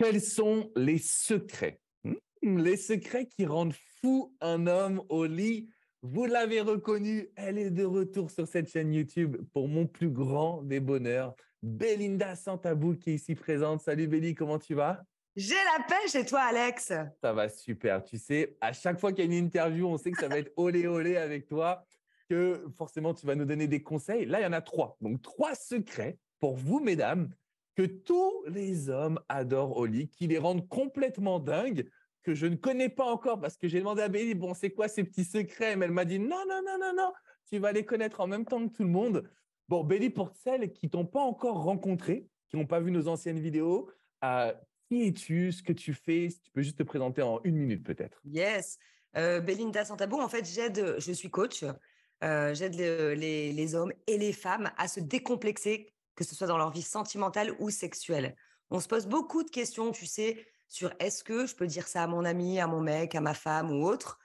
Quels sont les secrets? Les secrets qui rendent fou un homme au lit. Vous l'avez reconnue, elle est de retour sur cette chaîne YouTube pour mon plus grand des bonheurs. Belinda Santabou qui est ici présente. Salut Béli, comment tu vas? J'ai la pêche et toi, Alex? Ça va super. Tu sais, à chaque fois qu'il y a une interview, on sait que ça va être olé olé avec toi, que forcément tu vas nous donner des conseils. Là, il y en a 3. Donc 3 secrets pour vous, mesdames, que tous les hommes adorent au lit, qui les rendent complètement dingues, que je ne connais pas encore parce que j'ai demandé à Béli, bon, c'est quoi ces petits secrets? Mais elle m'a dit non, non, non, non, non, tu vas les connaître en même temps que tout le monde. Bon, Béli, pour celles qui t'ont pas encore rencontré, qui n'ont pas vu nos anciennes vidéos, euh, qui es-tu, ce que tu fais? Si tu peux juste te présenter en 1 minute peut-être. Yes. Belinda Santabou, en fait, je suis coach. J'aide les hommes et les femmes à se décomplexer, que ce soit dans leur vie sentimentale ou sexuelle. On se pose beaucoup de questions, tu sais, sur est-ce que je peux dire ça à mon ami, à mon mec, à ma femme ou autre.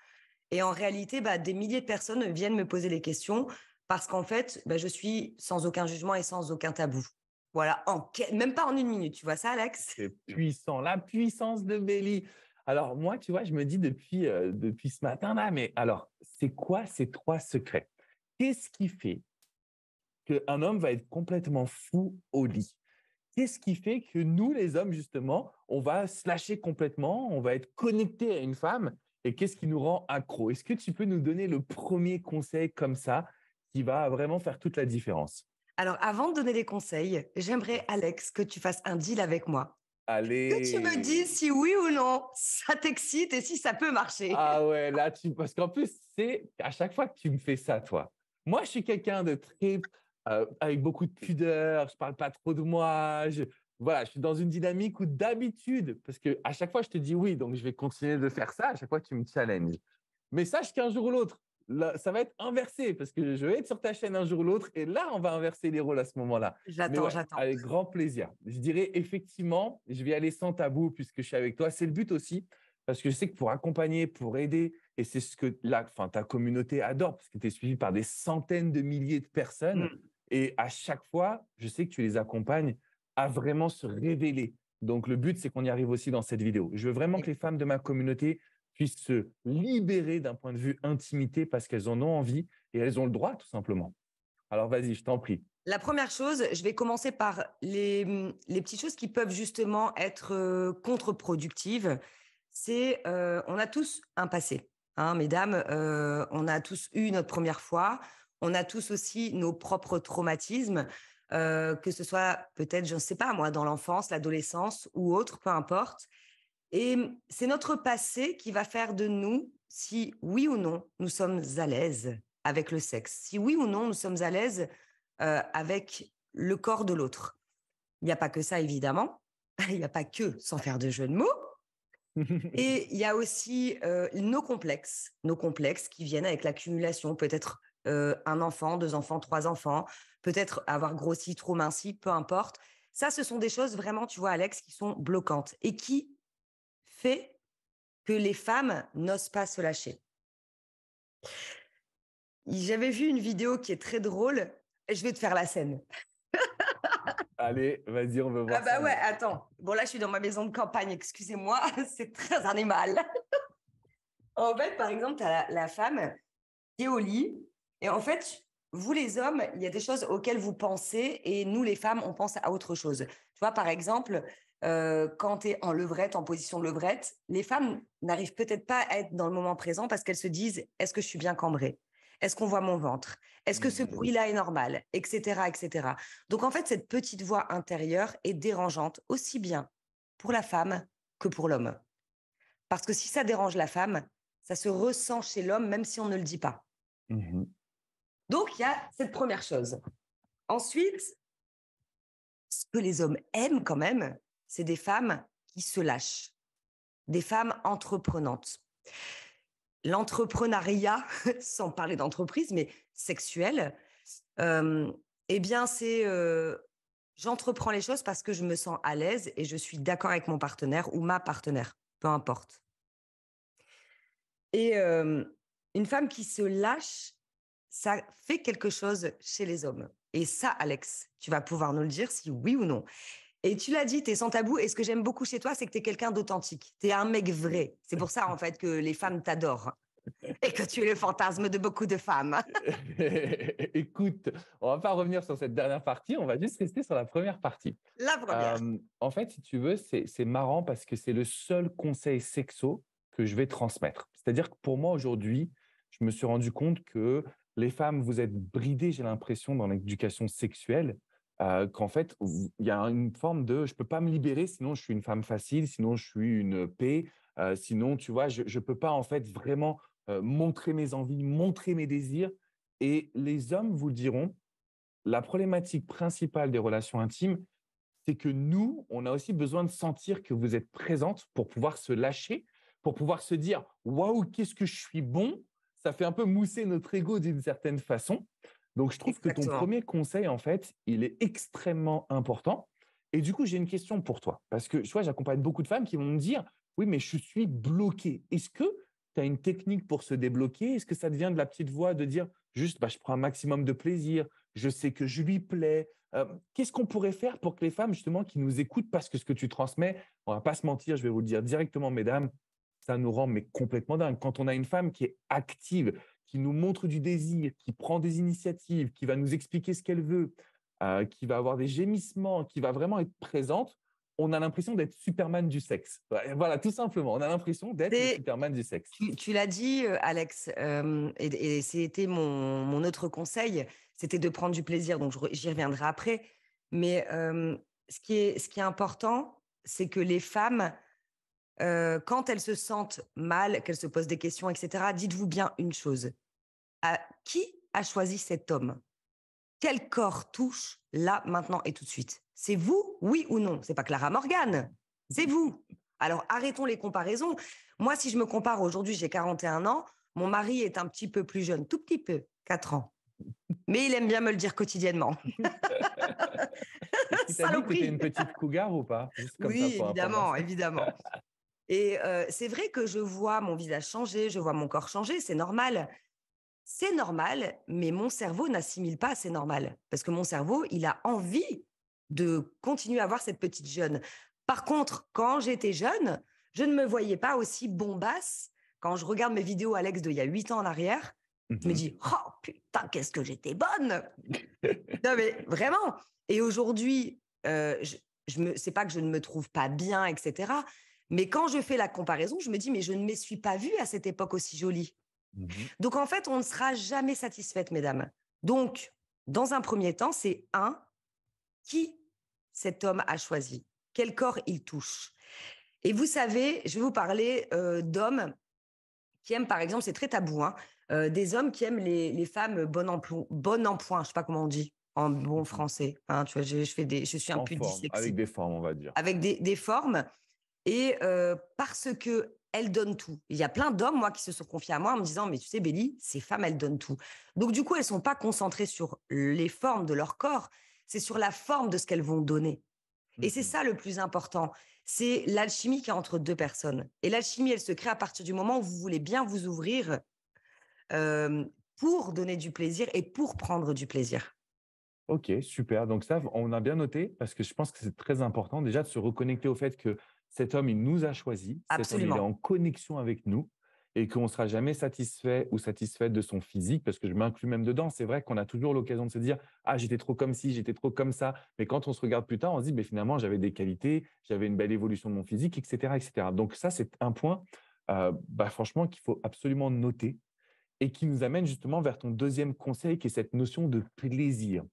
Et en réalité, des milliers de personnes viennent me poser les questions parce qu'en fait, je suis sans aucun jugement et sans aucun tabou. Voilà, même pas en 1 minute. Tu vois ça, Alex? C'est puissant, la puissance de Béli. Alors moi, tu vois, je me dis depuis ce matin-là, mais alors, c'est quoi ces 3 secrets? Qu'est-ce qui fait qu'un homme va être complètement fou au lit? Qu'est-ce qui fait que nous, les hommes, justement, on va se lâcher complètement, on va être connecté à une femme et qu'est-ce qui nous rend accro? Est-ce que tu peux nous donner le premier conseil comme ça qui va vraiment faire toute la différence? Alors, avant de donner des conseils, j'aimerais, Alex, que tu fasses un deal avec moi. Que tu me Allez! dises si oui ou non ça t'excite et si ça peut marcher. Ah ouais, là, parce qu'en plus, c'est à chaque fois que tu me fais ça, toi. Moi, je suis quelqu'un de très, avec beaucoup de pudeur, je parle pas trop de moi. Voilà, je suis dans une dynamique où d'habitude, parce que à chaque fois, je te dis oui, donc je vais continuer de faire ça. À chaque fois, tu me challenges. Mais sache qu'un jour ou l'autre, là, ça va être inversé, parce que je vais être sur ta chaîne un jour ou l'autre, et là, on va inverser les rôles à ce moment-là. Mais J'attends, ouais, j'attends. avec grand plaisir. Je dirais effectivement, je vais aller sans tabou puisque je suis avec toi. C'est le but aussi. Parce que je sais que pour accompagner, pour aider, et c'est ce que ta communauté adore, parce que tu es suivi par des centaines de milliers de personnes. Mm. Et à chaque fois, je sais que tu les accompagnes à vraiment se révéler. Donc, le but, c'est qu'on y arrive aussi dans cette vidéo. Je veux vraiment que les femmes de ma communauté puissent se libérer d'un point de vue intimité parce qu'elles en ont envie et elles ont le droit, tout simplement. Alors, vas-y, je t'en prie. La première chose, je vais commencer par les petites choses qui peuvent justement être contre-productives. C'est, on a tous un passé, hein, mesdames. On a tous eu notre première fois. On a tous aussi nos propres traumatismes, que ce soit peut-être, je ne sais pas moi, dans l'enfance, l'adolescence ou autre, peu importe. Et c'est notre passé qui va faire de nous si oui ou non nous sommes à l'aise avec le sexe, si oui ou non nous sommes à l'aise avec le corps de l'autre. Il n'y a pas que ça, évidemment. Il n'y a pas que sans faire de jeu de mots. Et il y a aussi nos complexes qui viennent avec l'accumulation, peut-être un enfant, 2 enfants, 3 enfants, peut-être avoir grossi, trop minci, peu importe. Ça, ce sont des choses vraiment, tu vois, Alex, qui sont bloquantes et qui fait que les femmes n'osent pas se lâcher. J'avais vu une vidéo qui est très drôle. Je vais te faire la scène. Allez, vas-y, on veut Ah voir bah ça. ouais, attends. Bon, là, je suis dans ma maison de campagne, excusez-moi, c'est très animal. En fait, par exemple, tu as la femme qui est au lit. Et en fait, vous les hommes, il y a des choses auxquelles vous pensez et nous, les femmes, on pense à autre chose. Tu vois, par exemple, quand tu es en levrette, en position de levrette, les femmes n'arrivent peut-être pas à être dans le moment présent parce qu'elles se disent, est-ce que je suis bien cambrée? Est-ce qu'on voit mon ventre? Est-ce que ce bruit-là est normal? Etc., etc. Donc, en fait, cette petite voix intérieure est dérangeante aussi bien pour la femme que pour l'homme. Parce que si ça dérange la femme, ça se ressent chez l'homme, même si on ne le dit pas. Mhm. Donc, il y a cette première chose. Ensuite, ce que les hommes aiment quand même, c'est des femmes qui se lâchent, des femmes entreprenantes. L'entrepreneuriat, sans parler d'entreprise, mais sexuel, eh bien, c'est j'entreprends les choses parce que je me sens à l'aise et je suis d'accord avec mon partenaire ou ma partenaire, peu importe. Et une femme qui se lâche, ça fait quelque chose chez les hommes. Et ça, Alex, tu vas pouvoir nous le dire si oui ou non. Et tu l'as dit, tu es sans tabou. Et ce que j'aime beaucoup chez toi, c'est que tu es quelqu'un d'authentique. Tu es un mec vrai. C'est pour ça, en fait, que les femmes t'adorent et que tu es le fantasme de beaucoup de femmes. Écoute, on va pas revenir sur cette dernière partie, on va juste rester sur la première partie. La première. En fait, si tu veux, c'est marrant parce que c'est le seul conseil sexo que je vais transmettre. C'est-à-dire que pour moi, aujourd'hui, je me suis rendu compte que les femmes, vous êtes bridées, j'ai l'impression, dans l'éducation sexuelle, qu'en fait, il y a une forme de je peux pas me libérer, sinon je suis une femme facile, sinon je suis une paix, sinon, tu vois, je ne peux pas en fait vraiment montrer mes envies, montrer mes désirs. Et les hommes vous le diront, la problématique principale des relations intimes, c'est que nous, on a aussi besoin de sentir que vous êtes présente pour pouvoir se lâcher, pour pouvoir se dire waouh, qu'est-ce que je suis bon. Ça fait un peu mousser notre ego d'une certaine façon. Donc, je trouve que ton Exactement. premier conseil, en fait, il est extrêmement important. Et du coup, j'ai une question pour toi. Parce que, tu vois, j'accompagne beaucoup de femmes qui vont me dire oui, mais je suis bloquée. Est-ce que tu as une technique pour se débloquer? Est-ce que ça devient de la petite voix de dire juste, bah, je prends un maximum de plaisir, je sais que je lui plais, qu'est-ce qu'on pourrait faire pour que les femmes, justement, qui nous écoutent, parce que ce que tu transmets, on ne va pas se mentir, je vais vous le dire directement, mesdames, ça nous rend mais complètement dingue. Quand on a une femme qui est active, qui nous montre du désir, qui prend des initiatives, qui va nous expliquer ce qu'elle veut, qui va avoir des gémissements, qui va vraiment être présente, on a l'impression d'être Superman du sexe. Ouais, voilà, tout simplement. On a l'impression d'être le C'est Superman du sexe. Tu l'as dit, Alex, et c'était mon autre conseil, c'était de prendre du plaisir. Donc, j'y reviendrai après. Mais ce qui est important, c'est que les femmes, quand elles se sentent mal, qu'elles se posent des questions, etc., dites-vous bien une chose. Qui a choisi cet homme? Quel corps touche là, maintenant et tout de suite? C'est vous, oui ou non? C'est pas Clara Morgan, c'est vous. Alors arrêtons les comparaisons. Moi, si je me compare aujourd'hui, j'ai 41 ans, mon mari est un petit peu plus jeune, tout petit peu, 4 ans. Mais il aime bien me le dire quotidiennement. Est-ce qu'il t'a dit que tu étais une Saloperie. petite cougar ou pas? Juste comme ça Oui, pour évidemment, information. évidemment. Et c'est vrai que je vois mon visage changer, je vois mon corps changer, c'est normal. C'est normal, mais mon cerveau n'assimile pas c'est normal. Parce que mon cerveau, il a envie de continuer à avoir cette petite jeune. Par contre, quand j'étais jeune, je ne me voyais pas aussi bombasse. Quand je regarde mes vidéos, Alex, d'il y a 8 ans en arrière, je me Mhm. dis, oh putain, qu'est-ce que j'étais bonne. Non, mais vraiment. Et aujourd'hui, c'est pas que je ne me trouve pas bien, etc. Mais quand je fais la comparaison, je me dis, mais je ne me suis pas vue à cette époque aussi jolie. Mhm. Donc, en fait, on ne sera jamais satisfaite, mesdames. Donc, dans un premier temps, c'est qui cet homme a choisi? Quel corps il touche? Et vous savez, je vais vous parler d'hommes qui aiment, par exemple, c'est très tabou, hein, des hommes qui aiment les femmes bonnes en point, je ne sais pas comment on dit en bon Mhm. français. Hein, tu vois, je suis un En peu forme, avec dyslexique. des formes, on va dire. Avec des formes et parce que elles donnent tout. Il y a plein d'hommes, moi, qui se sont confiés à moi en me disant, mais tu sais, Bélie, ces femmes, elles donnent tout. Donc, du coup, elles sont pas concentrées sur les formes de leur corps, c'est sur la forme de ce qu'elles vont donner. Et c'est Mhm. ça le plus important. C'est l'alchimie qui est entre deux personnes. Et l'alchimie, elle se crée à partir du moment où vous voulez bien vous ouvrir euh, pour donner du plaisir et pour prendre du plaisir. Ok, super. Donc ça, on a bien noté parce que je pense que c'est très important déjà de se reconnecter au fait que cet homme, il nous a choisis, cet homme, il est Absolument. en connexion avec nous et qu'on ne sera jamais satisfait ou satisfaite de son physique parce que je m'inclus même dedans. C'est vrai qu'on a toujours l'occasion de se dire, ah, j'étais trop comme ci, j'étais trop comme ça. Mais quand on se regarde plus tard, on se dit, mais finalement, j'avais des qualités, j'avais une belle évolution de mon physique, etc., etc. Donc ça, c'est un point, bah, franchement, qu'il faut absolument noter et qui nous amène justement vers ton deuxième conseil, qui est cette notion de plaisir.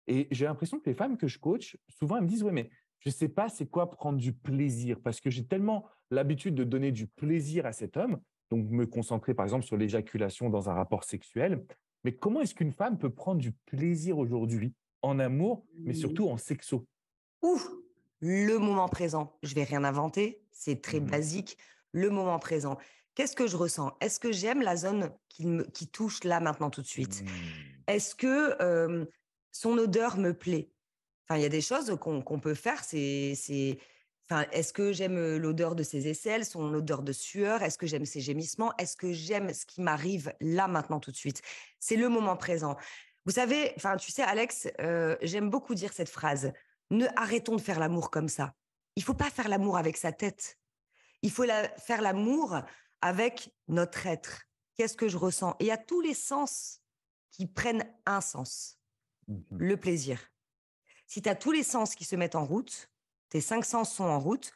Et j'ai l'impression que les femmes que je coach, souvent, elles me disent, oui, mais je ne sais pas c'est quoi prendre du plaisir, parce que j'ai tellement l'habitude de donner du plaisir à cet homme, donc me concentrer par exemple sur l'éjaculation dans un rapport sexuel. Mais comment est-ce qu'une femme peut prendre du plaisir aujourd'hui en amour, mais surtout en sexo? Ouh, le moment présent. Je vais rien inventer, c'est très Mhm. basique. Le moment présent. Qu'est-ce que je ressens? Est-ce que j'aime la zone qui touche là maintenant tout de suite? Mhm. Est-ce que son odeur me plaît? Enfin, il y a des choses qu'on peut faire. Enfin, est-ce que j'aime l'odeur de ses aisselles, son odeur de sueur? Est-ce que j'aime ses gémissements? Est-ce que j'aime ce qui m'arrive là maintenant tout de suite? C'est le moment présent. Vous savez, enfin, tu sais, Alex, j'aime beaucoup dire cette phrase. Arrêtons de faire l'amour comme ça. Il ne faut pas faire l'amour avec sa tête. Il faut faire l'amour avec notre être. Qu'est-ce que je ressens? Et il y a tous les sens qui prennent un sens, le plaisir. Si tu as tous les sens qui se mettent en route, tes 5 sens sont en route,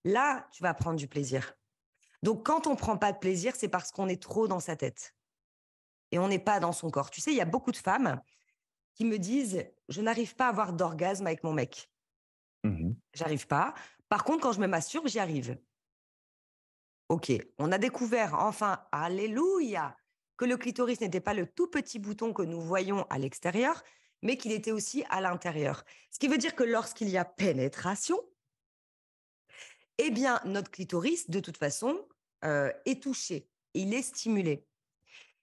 là, tu vas prendre du plaisir. Donc, quand on ne prend pas de plaisir, c'est parce qu'on est trop dans sa tête et on n'est pas dans son corps. Tu sais, il y a beaucoup de femmes qui me disent « Je n'arrive pas à avoir d'orgasme avec mon mec. J'arrive pas. Par contre, quand je me masturbe, j'y arrive. » Ok, on a découvert enfin, alléluia, que le clitoris n'était pas le tout petit bouton que nous voyons à l'extérieur, mais qu'il était aussi à l'intérieur. Ce qui veut dire que lorsqu'il y a pénétration, eh bien, notre clitoris, de toute façon, est touché, il est stimulé.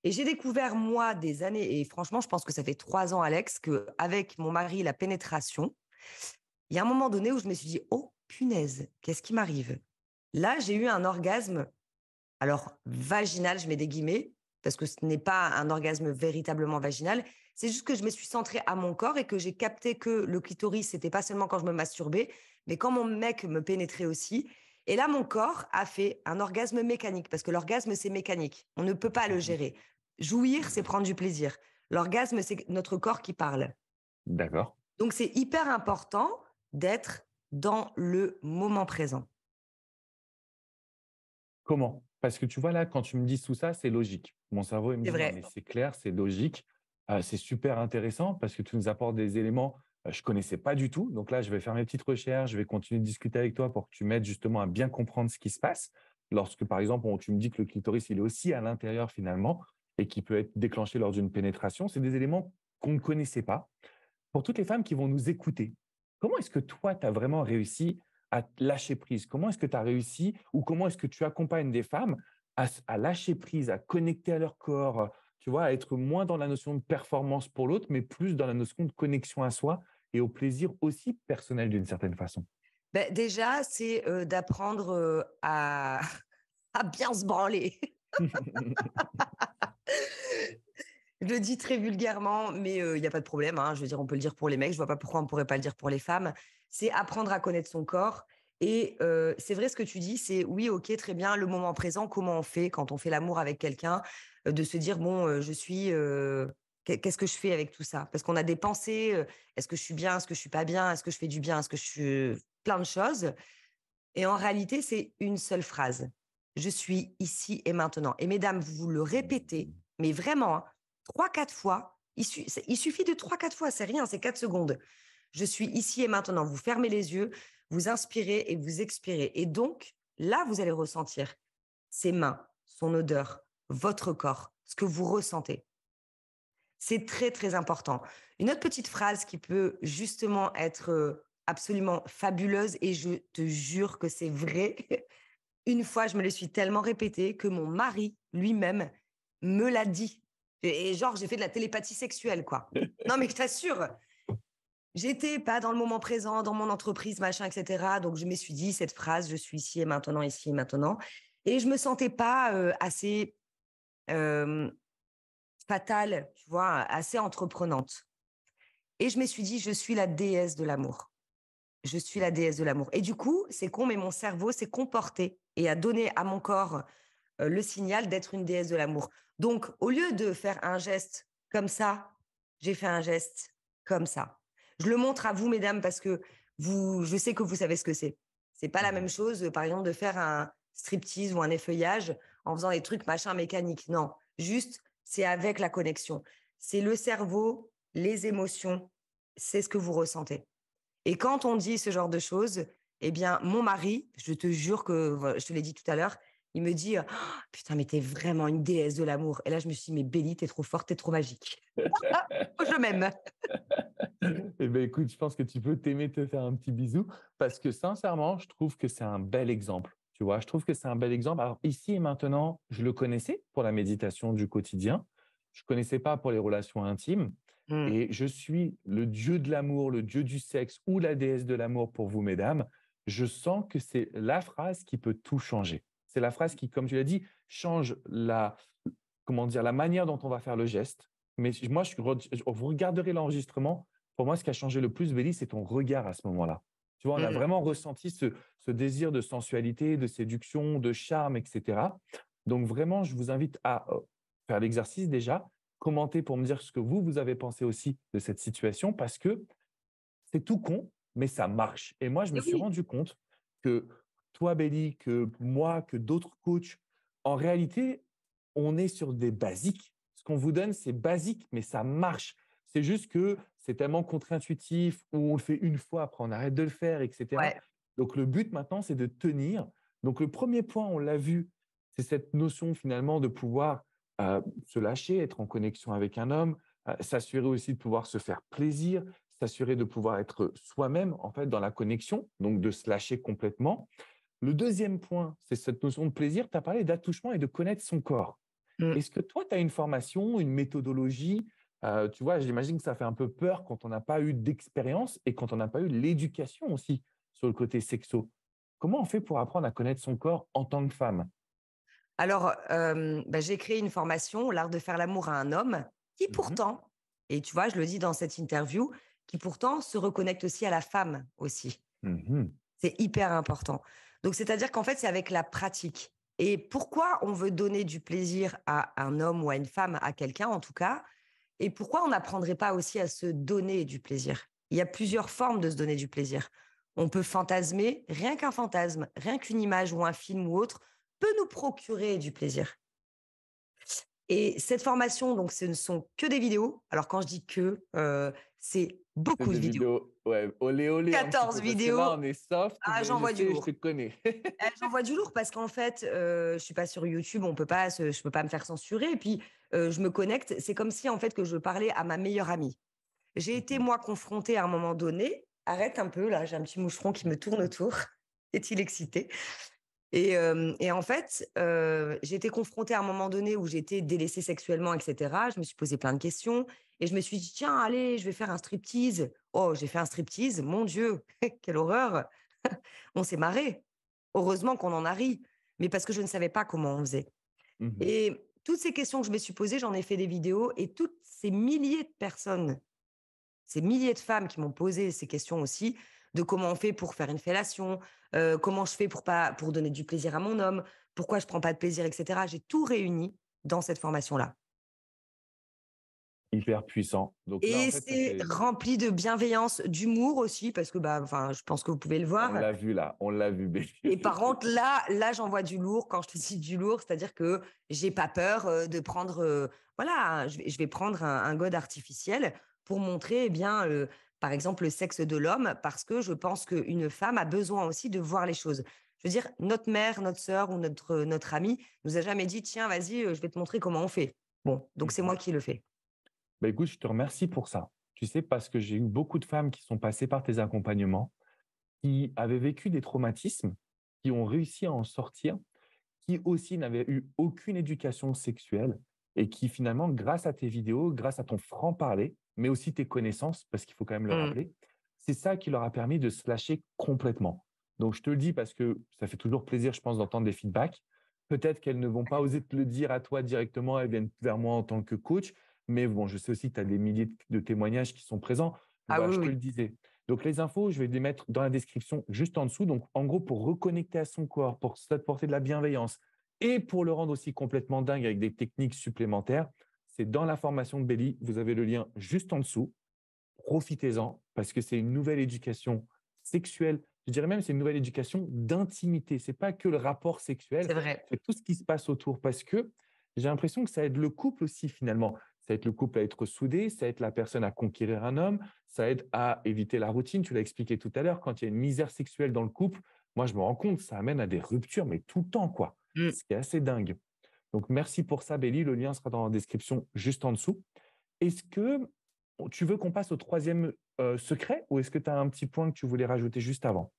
Et j'ai découvert, moi, des années, et franchement, je pense que ça fait 3 ans, Alex, qu'avec mon mari, la pénétration, il y a un moment donné où je me suis dit, oh, punaise, qu'est-ce qui m'arrive? Là, j'ai eu un orgasme, alors vaginal, je mets des guillemets, parce que ce n'est pas un orgasme véritablement vaginal, c'est juste que je me suis centrée à mon corps et que j'ai capté que le clitoris, c'était pas seulement quand je me masturbais, mais quand mon mec me pénétrait aussi. Et là, mon corps a fait un orgasme mécanique, parce que l'orgasme, c'est mécanique. On ne peut pas le gérer. Jouir, c'est prendre du plaisir. L'orgasme, c'est notre corps qui parle. D'accord. Donc, c'est hyper important d'être dans le moment présent. Comment? Parce que tu vois, là, quand tu me dis tout ça, c'est logique. Mon cerveau, il me C'est dit, non, mais vrai. c'est clair, c'est logique. C'est super intéressant parce que tu nous apportes des éléments que je ne connaissais pas du tout. Donc là, je vais faire mes petites recherches, je vais continuer de discuter avec toi pour que tu m'aides justement à bien comprendre ce qui se passe. Lorsque, par exemple, tu me dis que le clitoris, il est aussi à l'intérieur finalement et qui peut être déclenché lors d'une pénétration, c'est des éléments qu'on ne connaissait pas. Pour toutes les femmes qui vont nous écouter, comment est-ce que toi, tu as vraiment réussi à lâcher prise? Comment est-ce que tu as réussi ou comment est-ce que tu accompagnes des femmes à lâcher prise, à connecter à leur corps, tu vois, à être moins dans la notion de performance pour l'autre, mais plus dans la notion de connexion à soi et au plaisir aussi personnel d'une certaine façon? Ben, déjà, c'est d'apprendre à bien se branler. Je le dis très vulgairement, mais il n'y a pas de problème, hein. Je veux dire, on peut le dire pour les mecs, je vois pas pourquoi on ne pourrait pas le dire pour les femmes. C'est apprendre à connaître son corps. Et c'est vrai ce que tu dis, c'est oui, ok, très bien, le moment présent, comment on fait quand on fait l'amour avec quelqu'un, de se dire, bon, qu'est-ce que je fais avec tout ça? Parce qu'on a des pensées, est-ce que je suis bien, est-ce que je suis pas bien, est-ce que je fais du bien, est-ce que je suis... plein de choses. Et en réalité, c'est une seule phrase. Je suis ici et maintenant. Et mesdames, vous le répétez, mais vraiment, hein, 3-4 fois. Il suffit de 3-4 fois, c'est rien, c'est 4 secondes. Je suis ici et maintenant. Vous fermez les yeux, vous inspirez et vous expirez. Et donc, là, vous allez ressentir ses mains, son odeur, votre corps, ce que vous ressentez. C'est très, très important. Une autre petite phrase qui peut justement être absolument fabuleuse, et je te jure que c'est vrai. Une fois, je me le suis tellement répété que mon mari lui-même me l'a dit. Et genre, j'ai fait de la télépathie sexuelle, quoi. Non, mais je t'assure, j'étais pas dans le moment présent, dans mon entreprise, machin, etc. Donc, je me suis dit cette phrase, je suis ici et maintenant, ici et maintenant. Et je me sentais pas assez euh, fatale, tu vois, assez entreprenante. Et je me suis dit, je suis la déesse de l'amour. Je suis la déesse de l'amour. Et du coup, c'est con, mais mon cerveau s'est comporté et a donné à mon corps le signal d'être une déesse de l'amour. Donc, au lieu de faire un geste comme ça, j'ai fait un geste comme ça. Je le montre à vous, mesdames, parce que je sais que vous savez ce que c'est. C'est pas la même chose, par exemple, de faire un striptease ou un effeuillage en faisant des trucs machin mécaniques. Non, juste, c'est avec la connexion. C'est le cerveau, les émotions, c'est ce que vous ressentez. Et quand on dit ce genre de choses, eh bien, mon mari, je te jure que, voilà, je te l'ai dit tout à l'heure, il me dit oh, putain, mais t'es vraiment une déesse de l'amour. Et là, je me suis dit, mais Béli, t'es trop forte, t'es trop magique. Je m'aime. Eh bien, écoute, je pense que tu peux t'aimer te faire un petit bisou parce que sincèrement, je trouve que c'est un bel exemple. Tu vois, je trouve que c'est un bel exemple. Alors, ici et maintenant, je le connaissais pour la méditation du quotidien. Je ne connaissais pas pour les relations intimes. Mm. Et je suis le dieu de l'amour, le dieu du sexe ou la déesse de l'amour pour vous, mesdames. Je sens que c'est la phrase qui peut tout changer. C'est la phrase qui, comme tu l'as dit, change comment dire, la manière dont on va faire le geste. Mais moi, vous regarderez l'enregistrement. pour moi, ce qui a changé le plus, Béli, c'est ton regard à ce moment-là. Tu vois, on a vraiment ressenti ce désir de sensualité, de séduction, de charme, etc. Donc, vraiment, je vous invite à faire l'exercice déjà, commenter pour me dire ce que vous avez pensé aussi de cette situation, parce que c'est tout con, mais ça marche. Et moi, je me Et suis oui, rendu compte que toi, Béli, que moi, que d'autres coachs, en réalité, on est sur des basiques. Ce qu'on vous donne, c'est basique, mais ça marche. C'est juste que c'est tellement contre-intuitif, ou on le fait une fois, après on arrête de le faire, etc. ouais. Donc, le but maintenant, c'est de tenir. Donc, le premier point, on l'a vu, c'est cette notion finalement de pouvoir se lâcher, être en connexion avec un homme, s'assurer aussi de pouvoir se faire plaisir, s'assurer de pouvoir être soi-même en fait dans la connexion, donc de se lâcher complètement. Le deuxième point, c'est cette notion de plaisir. Tu as parlé d'attouchement et de connaître son corps. Mm. Est-ce que toi, tu as une formation, une méthodologie? Tu vois, j'imagine que ça fait un peu peur quand on n'a pas eu d'expérience et quand on n'a pas eu l'éducation aussi sur le côté sexo. Comment on fait pour apprendre à connaître son corps en tant que femme? Alors, j'ai créé une formation, l'art de faire l'amour à un homme, qui Mhm, pourtant, et tu vois, je le dis dans cette interview, qui pourtant se reconnecte aussi à la femme aussi. mhm, C'est hyper important. Donc, c'est-à-dire qu'en fait, c'est avec la pratique. Et pourquoi on veut donner du plaisir à un homme ou à une femme, à quelqu'un en tout cas, et pourquoi on n'apprendrait pas aussi à se donner du plaisir? Il y a plusieurs formes de se donner du plaisir. On peut fantasmer, rien qu'un fantasme, rien qu'une image ou un film ou autre peut nous procurer du plaisir. Et cette formation, donc, ce ne sont que des vidéos. Alors, quand je dis que, c'est c'est beaucoup de des vidéos. vidéos, ouais, olé olé un petit 14 peu, parce que là, vidéos. on est soft, Ah, mais je j'envoie du sais, je te lourd. connais. J'envoie du lourd parce qu'en fait, je suis pas sur YouTube, je peux pas me faire censurer et puis, je me connecte. C'est comme si, en fait, que je parlais à ma meilleure amie. J'ai été, Mhm. moi, confrontée à un moment donné arrête un peu là, j'ai un petit moucheron qui me tourne autour. Est-il excité? Et en fait, j'ai été confrontée à un moment donné où j'étais délaissée sexuellement et cetera. Je me suis posé plein de questions et je me suis dit: «Tiens, allez, je vais faire un striptease». Oh, j'ai fait un striptease, mon Dieu, quelle horreur! On s'est marré. Heureusement qu'on en a ri, mais parce que je ne savais pas comment on faisait. Mhm. Et toutes ces questions que je me suis posées, j'en ai fait des vidéos et toutes ces milliers de personnes, ces milliers de femmes qui m'ont posé ces questions aussi, de comment on fait pour faire une fellation, comment je fais pour donner du plaisir à mon homme, pourquoi je prends pas de plaisir, et cetera. J'ai tout réuni dans cette formation-là. Hyper puissant. Donc là, en Et fait, ça c'est fait. rempli de bienveillance, d'humour aussi parce que, bah, enfin, je pense que vous pouvez le On voir. l'a vu là, on l'a vu, Béli. Et par contre, là, j'envoie du lourd. Quand je te dis du lourd, c'est-à-dire que j'ai pas peur de prendre, voilà, je vais prendre un god artificiel pour montrer, eh bien, par exemple, le sexe de l'homme, parce que je pense qu'une femme a besoin aussi de voir les choses. Je veux dire, notre mère, notre sœur ou notre amie nous a jamais dit, tiens, vas-y, je vais te montrer comment on fait. Bon, donc c'est Mhm. moi qui le fais. Bah, écoute, je te remercie pour ça. Tu sais, parce que j'ai eu beaucoup de femmes qui sont passées par tes accompagnements, qui avaient vécu des traumatismes, qui ont réussi à en sortir, qui aussi n'avaient eu aucune éducation sexuelle et qui finalement, grâce à tes vidéos, grâce à ton franc-parler, mais aussi tes connaissances, parce qu'il faut quand même le Mm. rappeler, c'est ça qui leur a permis de se lâcher complètement. Donc, je te le dis parce que ça fait toujours plaisir, je pense, d'entendre des feedbacks. Peut-être qu'elles ne vont pas oser te le dire à toi directement, elles viennent vers moi en tant que coach, mais bon, je sais aussi que tu as des milliers de témoignages qui sont présents. Mais Ah voilà, oui, je te oui. le disais. Donc, les infos, je vais les mettre dans la description juste en dessous. Donc, en gros, pour reconnecter à son corps, pour s'apporter de la bienveillance et pour le rendre aussi complètement dingue avec des techniques supplémentaires, c'est dans la formation de Belly. Vous avez le lien juste en dessous. Profitez-en parce que c'est une nouvelle éducation sexuelle. Je dirais même c'est une nouvelle éducation d'intimité. C'est pas que le rapport C'est sexuel, vrai. c'est tout ce qui se passe autour parce que j'ai l'impression que ça aide le couple aussi finalement. Ça aide le couple à être soudé, ça aide la personne à conquérir un homme, ça aide à éviter la routine. Tu l'as expliqué tout à l'heure, quand il y a une misère sexuelle dans le couple, moi je me rends compte, ça amène à des ruptures, mais tout le temps, quoi. Mm. Ce qui est assez dingue. Donc merci pour ça, Béli. Le lien sera dans la description juste en dessous. Est-ce que tu veux qu'on passe au troisième secret ou est-ce que tu as un petit point que tu voulais rajouter juste avant?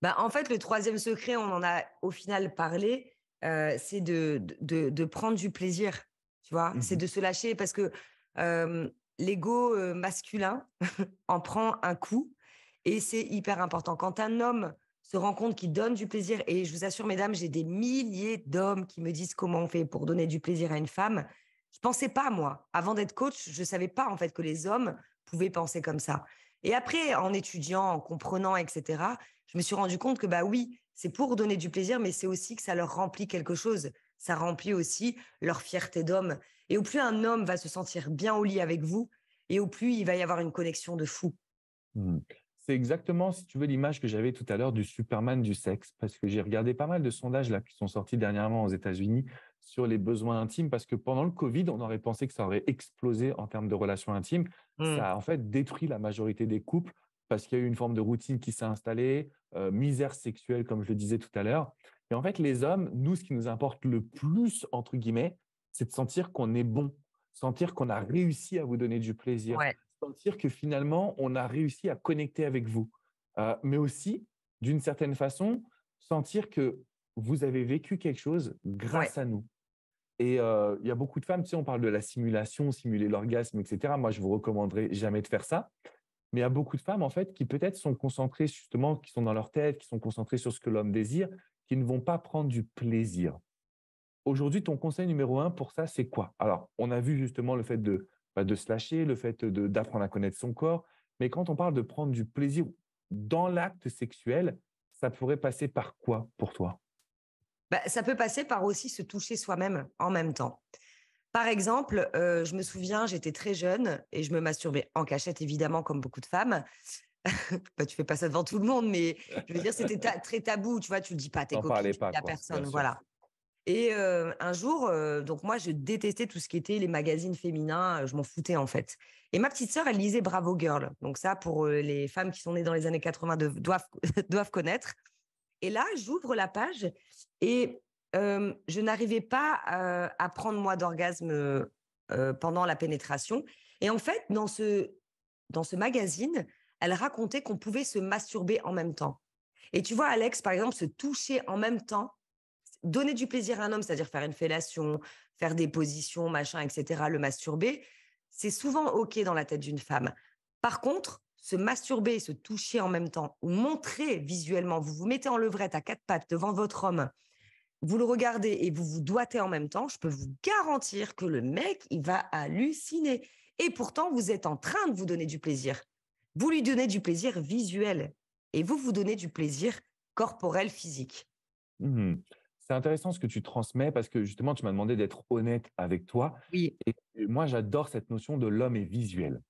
Bah, en fait, le troisième secret, on en a au final parlé, c'est de prendre du plaisir, tu vois? C'est Mhm. de se lâcher parce que, l'ego, masculin en prend un coup et c'est hyper important. Quand un homme se rend compte qu'il donne du plaisir et je vous assure mesdames, j'ai des milliers d'hommes qui me disent comment on fait pour donner du plaisir à une femme. Je pensais pas moi, avant d'être coach, je savais pas en fait que les hommes pouvez penser comme ça. Et après, en étudiant, en comprenant, etc., je me suis rendu compte que, bah oui, c'est pour donner du plaisir, mais c'est aussi que ça leur remplit quelque chose. Ça remplit aussi leur fierté d'homme. Et au plus un homme va se sentir bien au lit avec vous, et au plus il va y avoir une connexion de fou. Mmh. C'est exactement, si tu veux, l'image que j'avais tout à l'heure du Superman du sexe, parce que j'ai regardé pas mal de sondages là qui sont sortis dernièrement aux États-Unis sur les besoins intimes, parce que pendant le Covid, on aurait pensé que ça aurait explosé en termes de relations intimes. Mmh. Ça a en fait détruit la majorité des couples parce qu'il y a eu une forme de routine qui s'est installée, misère sexuelle, comme je le disais tout à l'heure. Et en fait, les hommes, nous, ce qui nous importe le plus, entre guillemets, c'est de sentir qu'on est bon, sentir qu'on a réussi à vous donner du plaisir, Ouais, sentir que finalement, on a réussi à connecter avec vous. Mais aussi, d'une certaine façon, sentir que vous avez vécu quelque chose ouais. grâce à nous. Et il y a beaucoup de femmes, tu sais, on parle de la simulation, simuler l'orgasme, etc. Moi, je vous recommanderais jamais de faire ça. Mais il y a beaucoup de femmes, en fait, qui peut-être sont concentrées justement, qui sont dans leur tête, qui sont concentrées sur ce que l'homme désire, qui ne vont pas prendre du plaisir. Aujourd'hui, ton conseil numéro un pour ça, c'est quoi? Alors, on a vu justement le fait de se lâcher, le fait d'apprendre à connaître son corps. Mais quand on parle de prendre du plaisir dans l'acte sexuel, ça pourrait passer par quoi pour toi? Bah, ça peut passer par aussi se toucher soi-même en même temps. Par exemple, je me souviens, j'étais très jeune et je me masturbais en cachette, évidemment, comme beaucoup de femmes. Bah, tu fais pas ça devant tout le monde, mais je veux dire, c'était très tabou, tu vois? Tu le dis pas à tes T'en copines, parlais tu le pas, dis à quoi, bien personne, sûr. voilà. Et un jour, donc moi, je détestais tout ce qui était les magazines féminins, je m'en foutais, en fait. Et ma petite sœur, elle lisait Bravo Girl. Donc ça, pour, les femmes qui sont nées dans les années 80 doivent doivent connaître. Et là, j'ouvre la page et je n'arrivais pas, à prendre, moi, d'orgasme, pendant la pénétration. Et en fait, dans ce magazine, elle racontait qu'on pouvait se masturber en même temps. Et tu vois, Alex, par exemple, se toucher en même temps, donner du plaisir à un homme, c'est-à-dire faire une fellation, faire des positions, machin, etc., le masturber, c'est souvent OK dans la tête d'une femme. Par contre, se masturber et se toucher en même temps, ou montrer visuellement, vous vous mettez en levrette à quatre pattes devant votre homme, vous le regardez et vous vous doigtez en même temps, je peux vous garantir que le mec, il va halluciner. Et pourtant, vous êtes en train de vous donner du plaisir. Vous lui donnez du plaisir visuel et vous vous donnez du plaisir corporel, physique. Mmh. C'est intéressant ce que tu transmets parce que justement, tu m'as demandé d'être honnête avec toi Oui, et moi, j'adore cette notion de l'homme est visuel.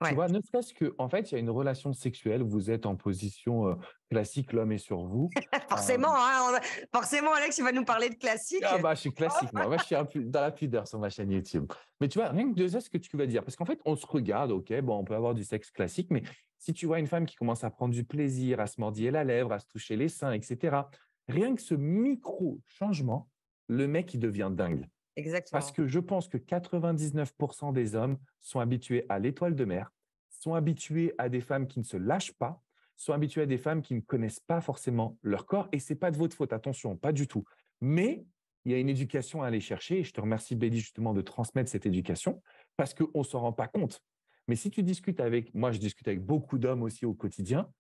Tu ouais. vois? Ne serait-ce qu'en fait, il y a une relation sexuelle, vous êtes en position, classique, l'homme est sur vous. Forcément, hein, forcément, Alex, il va nous parler de classique. Ah bah, je suis classique moi. Moi, je suis un peu dans la pudeur sur ma chaîne YouTube. Mais tu vois, rien que de ça, ce que tu vas dire, parce qu'en fait, on se regarde, OK, bon, on peut avoir du sexe classique, mais si tu vois une femme qui commence à prendre du plaisir, à se mordiller la lèvre, à se toucher les seins et cetera, rien que ce micro changement, le mec, il devient dingue. Parce Exactement. que je pense que 99 des hommes sont habitués à l'étoile de mer, sont habitués à des femmes qui ne se lâchent pas, sont habitués à des femmes qui ne connaissent pas forcément leur corps et c'est pas de votre faute, attention, pas du tout. Mais il y a une éducation à aller chercher et je te remercie Béli justement de transmettre cette éducation parce qu'on ne s'en rend pas compte. Mais si tu discutes avec, moi je discute avec beaucoup d'hommes aussi au quotidien,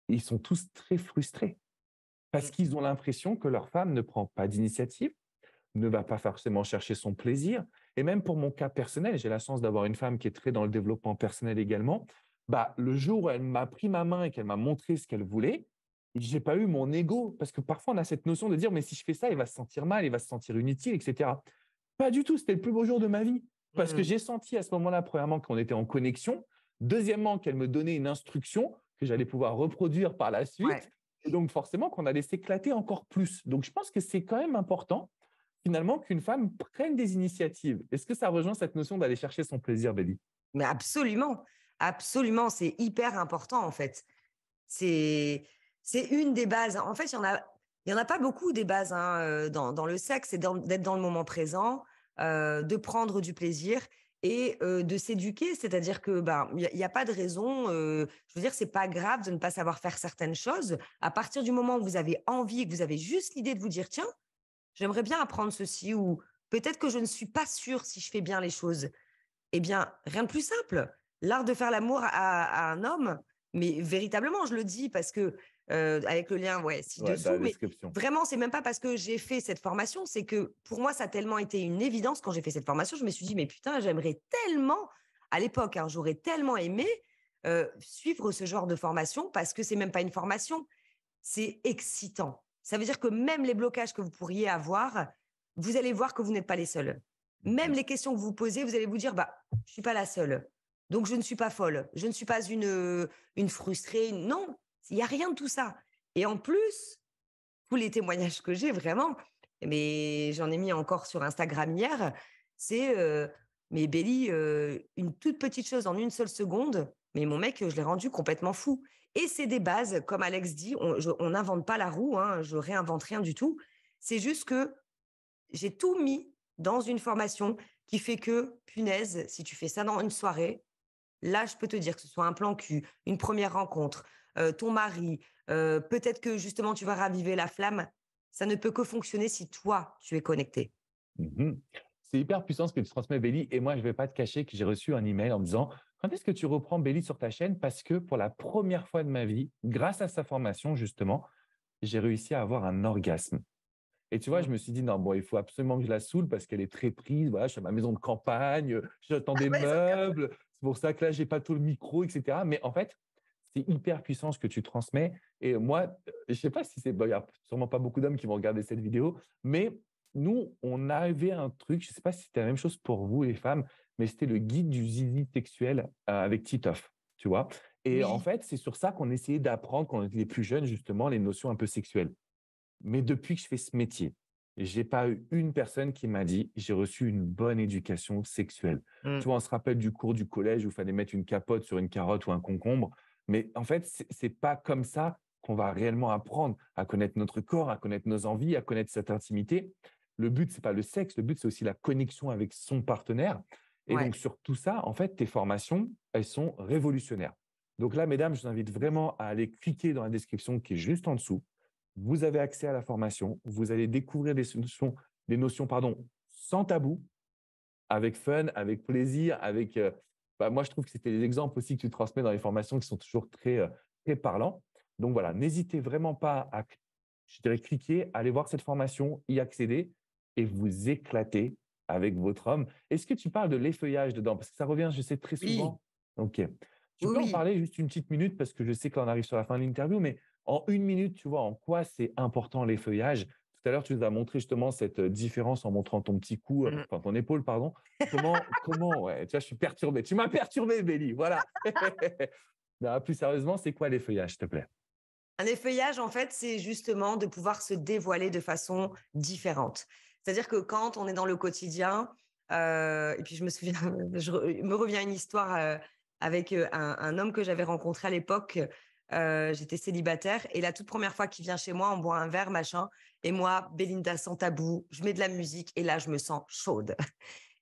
ils sont tous très frustrés parce Mmh. qu'ils ont l'impression que leur femme ne prend pas d'initiative, ne va pas forcément chercher son plaisir. Et même pour mon cas personnel, j'ai la chance d'avoir une femme qui est très dans le développement personnel également. Bah, le jour où elle m'a pris ma main et qu'elle m'a montré ce qu'elle voulait, j'ai pas eu mon ego. Parce que parfois, on a cette notion de dire, mais si je fais ça, il va se sentir mal, il va se sentir inutile, etc. Pas du tout. C'était le plus beau jour de ma vie. Parce que Mmh. j'ai senti à ce moment-là, premièrement, qu'on était en connexion. Deuxièmement, qu'elle me donnait une instruction que j'allais pouvoir reproduire par la Ouais. suite. Et donc, forcément, qu'on allait s'éclater encore plus. Donc, je pense que c'est quand même important finalement qu'une femme prenne des initiatives. Est-ce que ça rejoint cette notion d'aller chercher son plaisir, Béli? Mais absolument, absolument, c'est hyper important, en fait. C'est c'est une des bases. En fait, il y en a pas beaucoup des bases, hein, dans le sexe. C'est d'être dans le moment présent, de prendre du plaisir et de s'éduquer. C'est-à-dire que, ben, il y a pas de raison, je veux dire, c'est pas grave de ne pas savoir faire certaines choses. À partir du moment où vous avez envie et que vous avez juste l'idée de vous dire: «Tiens, j'aimerais bien apprendre ceci» ou «Peut-être que je ne suis pas sûre si je fais bien les choses». Eh bien, rien de plus simple. L'art de faire l'amour à un homme, mais véritablement, je le dis parce que, avec le lien, ouais, Ouais, dans la ci-dessous, mais description. vraiment, c'est même pas parce que j'ai fait cette formation, c'est que pour moi, ça a tellement été une évidence quand j'ai fait cette formation, je me suis dit: «Mais putain, j'aimerais tellement à l'époque, hein, j'aurais tellement aimé suivre ce genre de formation parce que c'est même pas une formation, c'est excitant. Ça veut dire que même les blocages que vous pourriez avoir, vous allez voir que vous n'êtes pas les seuls. Même Mhm. les questions que vous posez, vous allez vous dire, bah, je suis pas la seule. Donc, je ne suis pas folle. Je ne suis pas une frustrée. Non, il n'y a rien de tout ça. Et en plus, tous les témoignages que j'ai, vraiment, mais j'en ai mis encore sur Instagram hier, c'est, mais Belly, une toute petite chose en une seule seconde, mais mon mec, je l'ai rendu complètement fou. Et c'est des bases, comme Alex dit, on n'invente pas la roue, hein, je réinvente rien du tout. C'est juste que j'ai tout mis dans une formation qui fait que, punaise, si tu fais ça dans une soirée, là, je peux te dire que ce soit un plan cul, une première rencontre, ton mari, peut-être que justement tu vas raviver la flamme, ça ne peut que fonctionner si toi, tu es connecté. Mhm. C'est hyper puissant ce que tu transmets, Béli. Et moi, je ne vais pas te cacher que j'ai reçu un email en me disant quand est-ce que tu reprends Béli sur ta chaîne? Parce que pour la première fois de ma vie, grâce à sa formation, justement, j'ai réussi à avoir un orgasme. Et tu vois, Mmh. je me suis dit, non, bon, il faut absolument que je la saoule parce qu'elle est très prise. Voilà, je suis à ma maison de campagne, j'attends des Ouais, ça capte. meubles. C'est pour ça que là, j'ai pas tout le micro, etc. Mais en fait, c'est hyper puissant ce que tu transmets. Et moi, je sais pas si c'est, bon, il y a sûrement pas beaucoup d'hommes qui vont regarder cette vidéo, mais nous, on avait un truc, je sais pas si c'était la même chose pour vous, les femmes, mais c'était le guide du zizi textuel avec Titoff, tu vois. Et en Oui, fait, c'est sur ça qu'on essayait d'apprendre quand on était plus jeunes, justement, les notions un peu sexuelles. Mais depuis que je fais ce métier, j'ai pas eu une personne qui m'a dit: «J'ai reçu une bonne éducation sexuelle». mmh, Tu vois, on se rappelle du cours du collège où il fallait mettre une capote sur une carotte ou un concombre, mais en fait, c'est pas comme ça qu'on va réellement apprendre à connaître notre corps, à connaître nos envies, à connaître cette intimité. Le but, c'est pas le sexe, le but, c'est aussi la connexion avec son partenaire et ouais. donc sur tout ça, en fait, tes formations, elles sont révolutionnaires. Donc là, mesdames, je vous invite vraiment à aller cliquer dans la description qui est juste en dessous. Vous avez accès à la formation, vous allez découvrir des notions pardon, sans tabou, avec fun, avec plaisir, avec. Bah, moi, je trouve que c'était des exemples aussi que tu transmets dans les formations qui sont toujours très, très parlants. Donc voilà, n'hésitez vraiment pas à, je dirais, cliquer, aller voir cette formation, y accéder et vous éclater avec votre homme. Est-ce que tu parles de l'effeuillage dedans? Parce que ça revient, je sais, très Oui, souvent. Ok. Tu oui, peux en oui. parler juste une petite minute parce que je sais qu'on arrive sur la fin de l'interview, mais en une minute, tu vois, en quoi c'est important l'effeuillage? Tout à l'heure, tu nous as montré justement cette différence en montrant ton petit cou, Mmh. enfin ton épaule, pardon. Comment, ouais, tu vois, je suis perturbé. Tu m'as perturbé, Béli, voilà. Non, plus sérieusement, c'est quoi l'effeuillage, s'il te plaît? Un effeuillage, en fait, c'est justement de pouvoir se dévoiler de façon différente. C'est-à-dire que quand on est dans le quotidien, et puis je me souviens, me revient une histoire avec un homme que j'avais rencontré à l'époque. J'étais célibataire et la toute première fois qu'il vient chez moi, on boit un verre, machin. Et moi, Belinda sans tabou, je mets de la musique et là, je me sens chaude.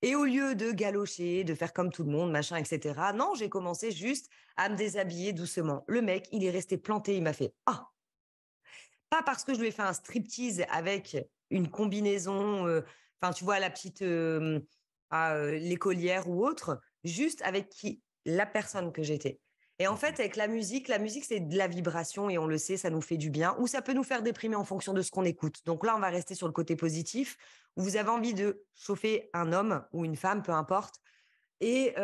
Et au lieu de galocher, de faire comme tout le monde, machin, etc., non, j'ai commencé juste à me déshabiller doucement. Le mec, il est resté planté, il m'a fait ah, pas parce que je lui ai fait un striptease avec une combinaison, enfin, tu vois, la petite l'écolière ou autre, juste avec la personne que j'étais. Et en fait, avec la musique, c'est de la vibration et on le sait, ça nous fait du bien ou ça peut nous faire déprimer en fonction de ce qu'on écoute. Donc là, on va rester sur le côté positif où vous avez envie de chauffer un homme ou une femme, peu importe, et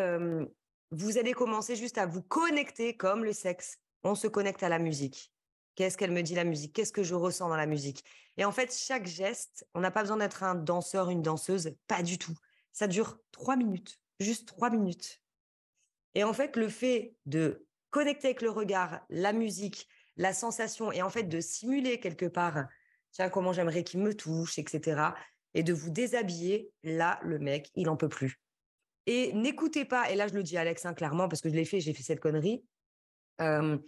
vous allez commencer juste à vous connecter comme le sexe. On se connecte à la musique. Qu'est-ce qu'elle me dit la musique? Qu'est-ce que je ressens dans la musique? Et en fait, chaque geste, on n'a pas besoin d'être un danseur, une danseuse, pas du tout. Ça dure 3 minutes, juste 3 minutes. Et en fait, le fait de connecter avec le regard, la musique, la sensation, et en fait de simuler quelque part, tiens, comment j'aimerais qu'il me touche, etc. Et de vous déshabiller, là, le mec, il en peut plus. Et n'écoutez pas, et là je le dis à Alex hein, clairement, parce que je l'ai fait, j'ai fait cette connerie, euh,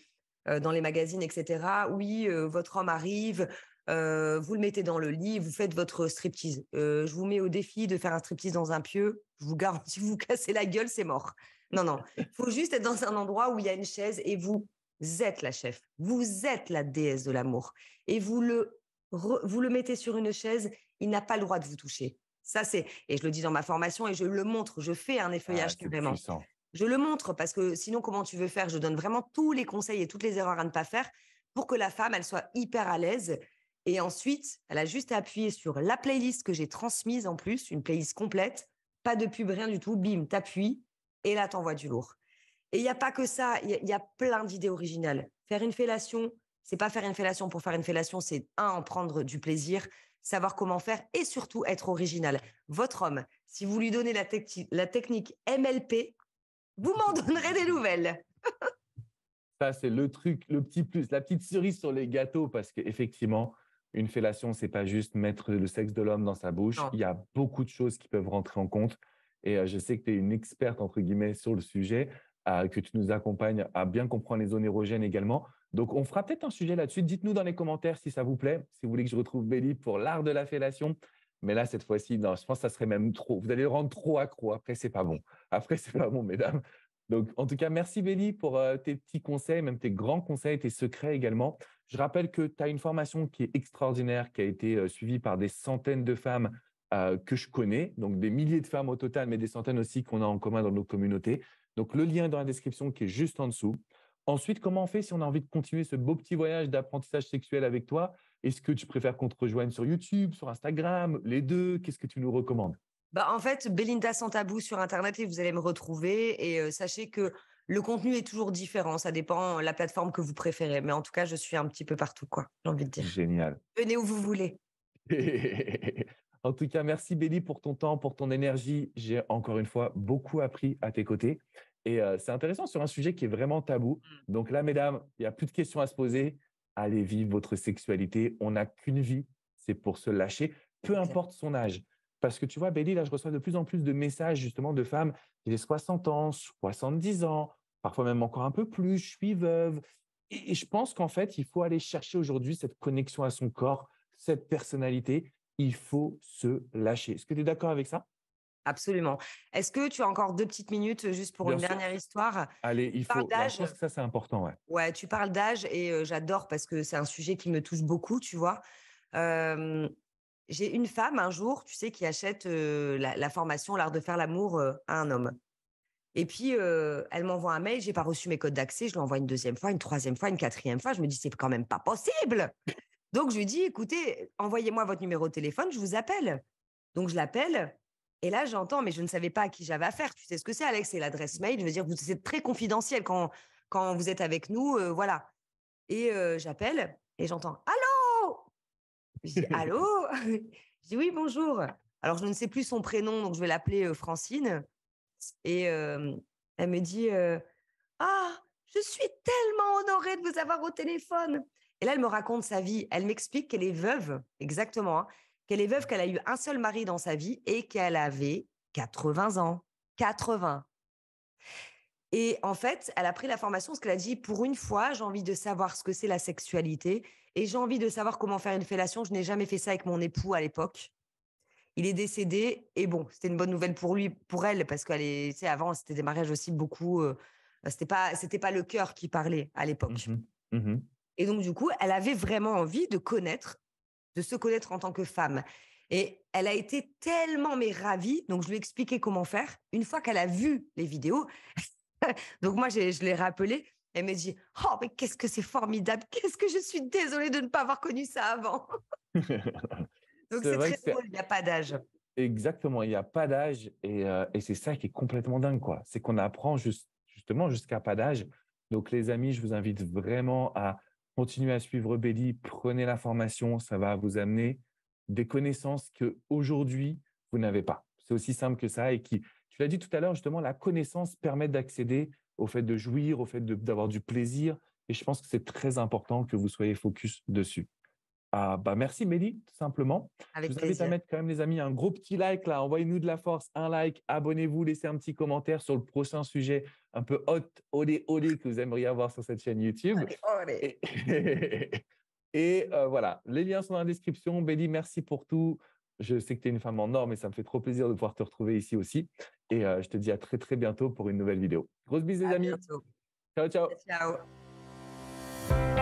dans les magazines, etc. Oui, votre homme arrive, vous le mettez dans le lit, vous faites votre striptease. Je vous mets au défi de faire un striptease dans un pieu. Je vous garantis, vous vous cassez la gueule, c'est mort. Non, non. Il faut juste être dans un endroit où il y a une chaise et vous êtes la chef. Vous êtes la déesse de l'amour. Et vous le mettez sur une chaise, il n'a pas le droit de vous toucher. Ça, c'est, et je le dis dans ma formation et je le montre, je fais un Ah, effeuillage c'est carrément. puissant. Je le montre parce que sinon, comment tu veux faire? Je donne vraiment tous les conseils et toutes les erreurs à ne pas faire pour que la femme, elle soit hyper à l'aise. Et ensuite, elle a juste à appuyer sur la playlist que j'ai transmise en plus, une playlist complète, pas de pub, rien du tout. Bim, t'appuies Et là, tu envoies du lourd. Et il n'y a pas que ça, il y a plein d'idées originales. Faire une fellation, c'est pas faire une fellation pour faire une fellation, c'est en prendre du plaisir, savoir comment faire et surtout être original. Votre homme, si vous lui donnez la technique MLP, vous m'en donnerez des nouvelles. Ça, c'est le truc, le petit plus, la petite cerise sur les gâteaux, parce qu'effectivement, une fellation, c'est pas juste mettre le sexe de l'homme dans sa bouche. Non. Il y a beaucoup de choses qui peuvent rentrer en compte. Et je sais que tu es une experte, entre guillemets, sur le sujet, que tu nous accompagnes à bien comprendre les zones érogènes également. Donc, on fera peut-être un sujet là-dessus. Dites-nous dans les commentaires si ça vous plaît, si vous voulez que je retrouve Béli pour l'art de la fellation. Mais là, cette fois-ci, non, je pense que ça serait même trop. Vous allez le rendre trop accro. Après, c'est pas bon. Après, c'est pas bon, mesdames. Donc, en tout cas, merci Béli pour tes petits conseils, même tes grands conseils, tes secrets également. Je rappelle que tu as une formation qui est extraordinaire, qui a été suivie par des centaines de femmes que je connais, donc des milliers de femmes au total, mais des centaines aussi qu'on a en commun dans nos communautés. Donc, le lien est dans la description qui est juste en dessous. Ensuite, comment on fait si on a envie de continuer ce beau petit voyage d'apprentissage sexuel avec toi? Est-ce que tu préfères qu'on te rejoigne sur YouTube, sur Instagram, les deux? Qu'est-ce que tu nous recommandes? Bah, en fait, Belinda Sans Tabou sur Internet et vous allez me retrouver. Et sachez que le contenu est toujours différent. Ça dépend la plateforme que vous préférez. Mais en tout cas, je suis un petit peu partout, quoi, j'ai envie de dire. Génial. Venez où vous voulez. En tout cas, merci Béli pour ton temps, pour ton énergie. J'ai encore une fois beaucoup appris à tes côtés. Et c'est intéressant sur un sujet qui est vraiment tabou. Donc là, mesdames, il n'y a plus de questions à se poser. Allez vivre votre sexualité. On n'a qu'une vie, c'est pour se lâcher, peu importe son âge. Parce que tu vois, Béli, là, je reçois de plus en plus de messages justement de femmes qui ont 60 ans, 70 ans, parfois même encore un peu plus. Je suis veuve. Et je pense qu'en fait, il faut aller chercher aujourd'hui cette connexion à son corps, cette personnalité. Il faut se lâcher. Est-ce que tu es d'accord avec ça? Absolument. Est-ce que tu as encore 2 petites minutes, juste pour Bien une sûr. dernière histoire? Allez, Tu il parles faut. Là, je d'âge? pense que ça, c'est important. Ouais. Ouais, tu parles d'âge et j'adore parce que c'est un sujet qui me touche beaucoup, tu vois? Hem, j'ai une femme un jour, tu sais, qui achète, la formation «L'art de faire l'amour», à un homme et puis, elle m'envoie un mail, j'ai pas reçu mes codes d'accès, je lui envoie une deuxième fois, une troisième fois, une quatrième fois, je me dis: «C'est quand même pas possible!» Donc je lui dis: «Écoutez, envoyez-moi votre numéro de téléphone, je vous appelle». Donc je l'appelle et là j'entends, mais je ne savais pas à qui j'avais affaire. Tu sais ce que c'est, Alex? C'est l'adresse mail. Je veux dire, vous c'est très confidentiel quand vous êtes avec nous, voilà et j'appelle et j'entends: «Allô?» Je dis: «Allô?» Je dis: «Oui, bonjour». Alors je ne sais plus son prénom, donc je vais l'appeler, Francine et elle me dit, «Ah, je suis tellement honorée de vous avoir au téléphone!» Et là, elle me raconte sa vie. Elle m'explique qu'elle est veuve, exactement, hein, qu'elle est veuve, qu'elle a eu un seul mari dans sa vie et qu'elle avait 80 ans. 80. Et en fait, elle a pris la formation parce qu'elle a dit: «Pour une fois, j'ai envie de savoir ce que c'est la sexualité et j'ai envie de savoir comment faire une fellation. Je n'ai jamais fait ça avec mon époux à l'époque». Il est décédé et bon, c'était une bonne nouvelle pour lui, pour elle, parce qu'elle est, tu sais, avant, c'était des mariages aussi beaucoup, c'était pas le cœur qui parlait à l'époque. Mhm, mhm. Et donc, du coup, elle avait vraiment envie de se connaître en tant que femme. Et elle a été tellement mais ravie. Donc, je lui ai expliqué comment faire. Une fois qu'elle a vu les vidéos, donc moi, je l'ai rappelée. Elle m'a dit: «Oh, mais qu'est-ce que c'est formidable! Qu'est-ce que je suis désolée de ne pas avoir connu ça avant!» Donc, C'est c'est vrai très que c'est drôle, il n'y a pas d'âge. exactement, il n'y a pas d'âge et c'est ça qui est complètement dingue, quoi. C'est qu'on apprend justement jusqu'à pas d'âge. Donc, les amis, je vous invite vraiment à continuer à suivre Béli. Prenez la formation, ça va vous amener des connaissances que aujourd'hui vous n'avez pas. C'est aussi simple que ça. Et qui, tu l'as dit tout à l'heure, justement, la connaissance permet d'accéder au fait de jouir, au fait d'avoir du plaisir. Et je pense que c'est très important que vous soyez focus dessus. Ah, bah merci Mélie, tout simplement. Je Avec vous invite à plaisir. mettre quand même, les amis, un gros petit like là. Envoyez-nous de la force, un like, abonnez-vous, laissez un petit commentaire sur le prochain sujet un peu hot, olé, olé que vous aimeriez avoir sur cette chaîne YouTube. Allez, allez. Et, voilà, les liens sont dans la description. Bélie, merci pour tout. Je sais que tu es une femme en or, mais ça me fait trop plaisir de pouvoir te retrouver ici aussi. Et je te dis à très, très bientôt pour une nouvelle vidéo. Grosse bise, les À amis. bientôt. Ciao, ciao. Ciao.